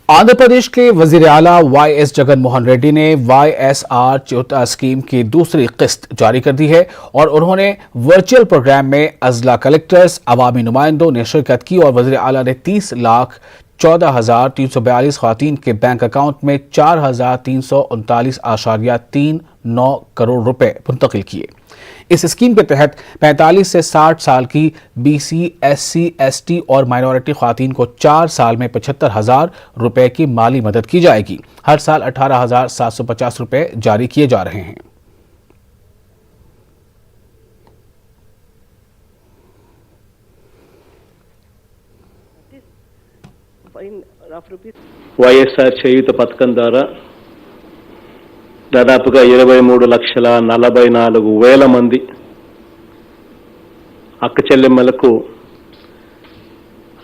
आंध्र प्रदेश के वजीर आला वाई.एस. जगन मोहन रेड्डी ने YSR चौथा स्कीम की दूसरी किस्त जारी कर दी है और उन्होंने वर्चुअल प्रोग्राम में अजला कलेक्टर्स, अवामी नुमाइंदों ने शिरकत की और वजीर आला ने 30,14,342 खवातीन के बैंक अकाउंट में 4,339.39 करोड़ रुपए मुंतकिल किए। इस स्कीम के तहत 45 से 60 साल की BC, SC, ST और माइनॉरिटी खवातीन को 4 साल में 75,000 रुपए की माली मदद की जाएगी। हर साल 18,750 रुपए जारी किए जा रहे हैं। YSR చేయూత పథకం ద్వారా దాదాపుగా 23,44,000 మంది అక్క చెల్లెమ్మలకు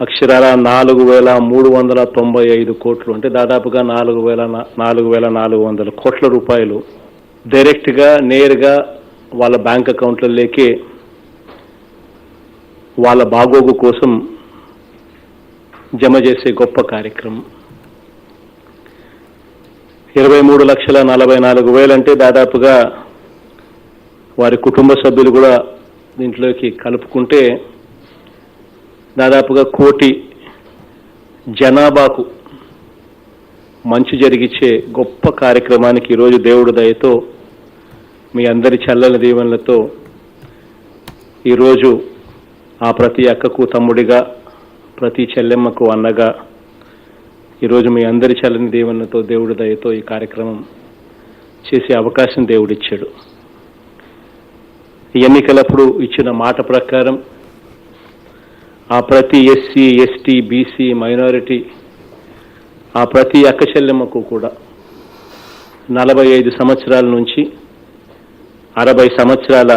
అక్షరాల 4,395 కోట్లు అంటే దాదాపుగా 4,400 కోట్ల రూపాయలు డైరెక్ట్గా నేరుగా వాళ్ళ బ్యాంక్ అకౌంట్లలోకి వాళ్ళ బాగోగు కోసం జమ చేసే గొప్ప కార్యక్రమం. 23,44,000 అంటే దాదాపుగా వారి కుటుంబ సభ్యులు కూడా దీంట్లోకి కలుపుకుంటే దాదాపుగా 1 కోటి జనాభాకు మంచి జరిగించే గొప్ప కార్యక్రమానికి ఈరోజు దేవుడి దయతో మీ అందరి చల్లని దీవెనలతో ఈరోజు ఆ ప్రతి అక్కకు తమ్ముడిగా ప్రతి చెల్లెమ్మకు అన్నగా ఈరోజు మీ అందరి చల్లని దీవెనలతో దేవుడి దయతో ఈ కార్యక్రమం చేసే అవకాశం దేవుడిచ్చాడు. ఎన్నికలప్పుడు ఇచ్చిన మాట ప్రకారం ఆ ప్రతి SC, ST, BC, మైనారిటీ ఆ ప్రతి అక్క చెల్లెమ్మకు కూడా 45 సంవత్సరాల నుంచి 60 సంవత్సరాల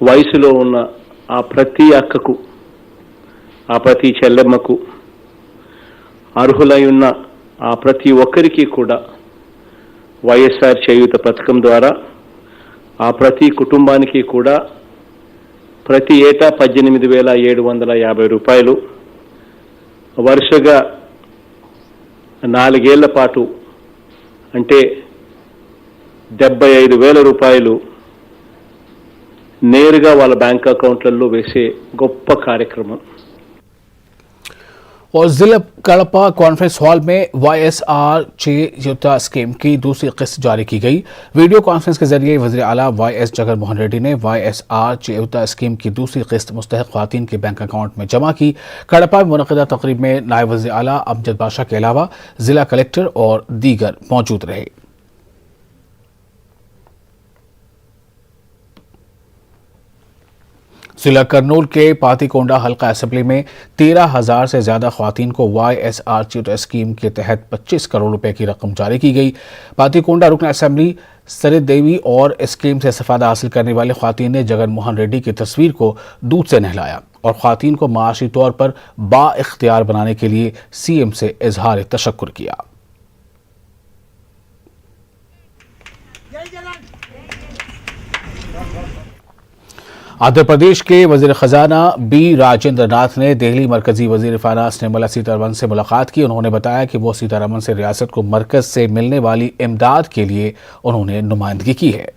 వయసులో ఉన్న ఆ ప్రతి అక్కకు ఆ ప్రతి చెల్లెమ్మకు అర్హులై ఉన్న ఆ ప్రతి ఒక్కరికి కూడా YSR చేయూత పథకం ద్వారా ఆ ప్రతి కుటుంబానికి కూడా ప్రతి ఏటా 18,750 రూపాయలు వరుసగా 4 ఏళ్ల పాటు అంటే 75,000 రూపాయలు నేరుగా వాళ్ళ బ్యాంక్ అకౌంట్లలో వేసే గొప్ప కార్యక్రమం. और जिला कड़पा कॉन्फ्रेंस हॉल में YSR चौथा स्कीम की दूसरी किस्त जारी की गई। वीडियो कॉन्फ्रेंस के जरिए वज़ीर आला वाई.एस. जगन मोहन रेड्डी ने YSR चौथा स्कीम की दूसरी किस्त मुस्तहक ख़वातीन के बैंक अकाउंट में जमा की। कड़पा में मुनक़िदा तक़रीब में नायब वज़ीर आला अमजद बादशाह के अलावा जिला कलेक्टर और दीगर मौजूद रहे। जिला करनूल के पातीकोंडा हल्का असेंबली में 13,000 से ज्यादा ख़वातीन को YSR चौथा स्कीम के तहत 25 करोड़ रुपए की रकम जारी की गई। पातीकोंडा रुकन असेंबली सरित देवी और स्कीम से इस्तेफादा हासिल करने वाले ख़वातीन ने जगन मोहन रेड्डी की तस्वीर को दूध से नहलाया और ख़वातीन को माशी तौर पर बाइख्तियार बनाने के लिए CM से इजहार तशक्कुर किया। आंध्र प्रदेश के वजीर खजाना B. राजेंद्र नाथ ने दिल्ली मरकजी वजीर फाइनेंस निर्मला सीतारमण से मुलाकात की। उन्होंने बताया कि वो सीतारमण से रियासत को मरकज से मिलने वाली इमदाद के लिए उन्होंने नुमाइंदगी की है।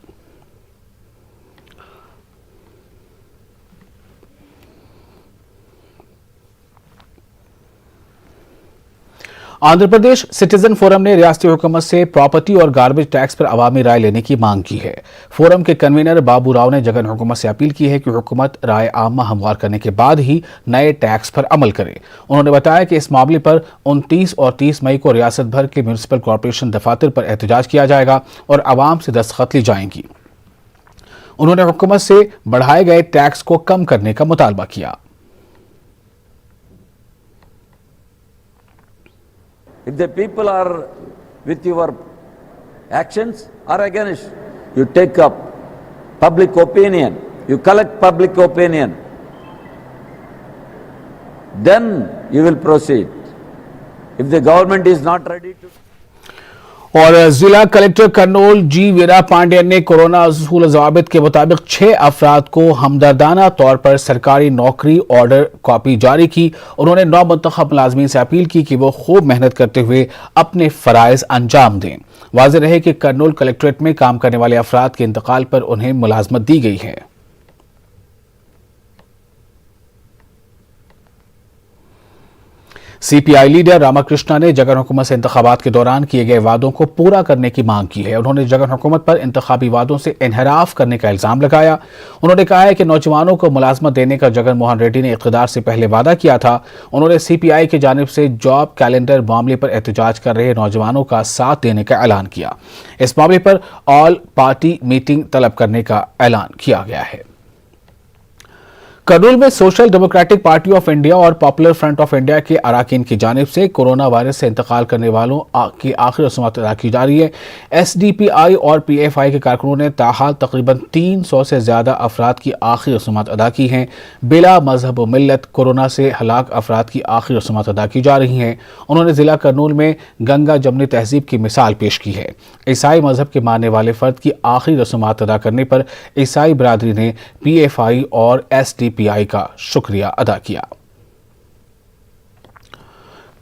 आंध्र प्रदेश सिटीजन फोरम ने रियासती हुकूमत से प्रॉपर्टी और गार्बेज टैक्स पर अवामी राय लेने की मांग की है। फोरम के कन्वीनर बाबू राव ने जगन हुकूमत से अपील की है कि हुकूमत राय आमा हमवार करने के बाद ही नए टैक्स पर अमल करे। उन्होंने बताया कि इस मामले पर 29 और 30 मई को रियासत भर के म्यूनिसिपल कॉरपोरेशन दफातर पर एहतजाज किया जाएगा और आवाम से दस्तखत ली जाएंगी। उन्होंने हुकूमत से बढ़ाए गए टैक्स को कम करने का मुतालबा किया। If the people are with your actions or against, you take up public opinion, you collect public opinion, then you will proceed. If the government is not ready to... और जिला कलेक्टर कर्नूल जी वीरा पांडेयन ने corona असूल ज़वाबित के मुताबिक 6 अफराद को हमदर्दाना तौर पर सरकारी नौकरी ऑर्डर कॉपी जारी की। उन्होंने 9 मुंतखब मुलाजमीन से अपील की कि वो खूब मेहनत करते हुए अपने फराइज अंजाम दें। वाज़ेह रहे कि कर्नूल कलेक्ट्रेट में काम करने वाले अफराद के इंतकाल पर उन्हें मुलाजमत दी गई है। सीपीआई लीडर रामाकृष्णा ने जगन हुकूमत से इंतखाबात के दौरान किए गए वादों को पूरा करने की मांग की है। उन्होंने जगन हुकूमत पर इंतखाबी वादों से इनहराफ करने का इल्जाम लगाया। उन्होंने कहा है कि नौजवानों को मुलाजमत देने का जगन मोहन रेड्डी ने इक़्तिदार से पहले वादा किया था। उन्होंने सीपीआई की जानिब से जॉब कैलेंडर मामले पर एहतजाज कर रहे नौजवानों का साथ देने का ऐलान किया। इस मामले पर ऑल पार्टी मीटिंग तलब करने का ऐलान किया गया है। कर्नूल में social democratic party of India और पॉपुलर फ्रंट ऑफ इंडिया के अराकीन की जानिब से कोरोना वायरस से इंतकाल करने वालों की आखिरी रस्मात अदा की जा रही है। एसडीपीआई और पीएफआई के कारकुनों ने ताहाल तकरीबन 300 से ज्यादा अफराद की आखिरी रस्मात अदा की हैं। बिला मजहब व मिल्लत कोरोना से हलाक अफराद की आखिरी रस्मात अदा की जा रही हैं। उन्होंने जिला कर्नूल में गंगा जमनी तहजीब की मिसाल पेश की है। ईसाई मजहब के मानने वाले फर्द की आखिरी रस्मात अदा करने पर ईसाई बरादरी ने पीएफआई और एसडीपीआई का शुक्रिया अदा किया।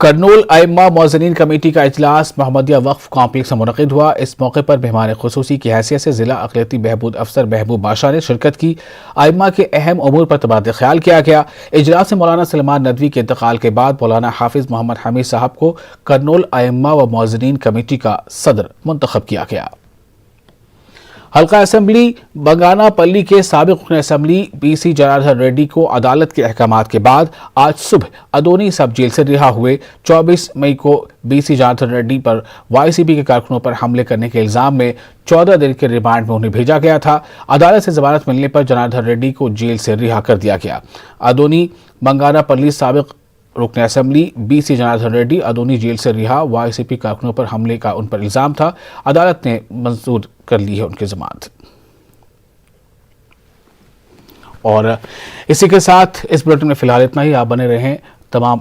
कर्नूल आइम्मा मोज़नीन कमेटी का इजलास मोहम्मदिया वक्फ कॉम्प्लेक्स में मुनक़िद हुआ। इस मौके पर मेहमान खुसूसी की हैसियत से जिला अक़लियती बहबूद अफसर महबूब बादशाह ने शिरकत की। आइम्मा के अहम उमूर पर तबादला ख्याल किया गया। इजलास में मौलाना सलमान नदवी के इंतकाल के बाद मौलाना हाफिज मोहम्मद हमीद साहब को कर्नूल आइम्मा व मोज़नीन कमेटी का सदर मुंतखब किया गया। हल्का असेंबली बंगाना पल्ली के साबिक रुकन असेंबली बीसी जनार्दन रेड्डी को अदालत के अहकामात के बाद आज सुबह अदोनी सब जेल से रिहा हुए। 24 मई को बीसी जनार्दन रेड्डी पर वाईसीपी के कारकुनों पर हमले करने के इल्जाम में 14 दिन के रिमांड में उन्हें भेजा गया था। अदालत से जमानत मिलने पर जनार्दन रेड्डी को जेल से रिहा कर दिया गया। अदोनी बंगाना पल्ली साबिक रुकन assembly BC Janardhan Reddy Adoni jail से रिहा। वाईसीपी कारकुनों पर हमले का उन पर इल्जाम था। अदालत ने मंजूर कर ली है उनकी जमानत। और इसी के साथ इस बुलेटिन में फिलहाल इतना ही। आप बने रहें तमाम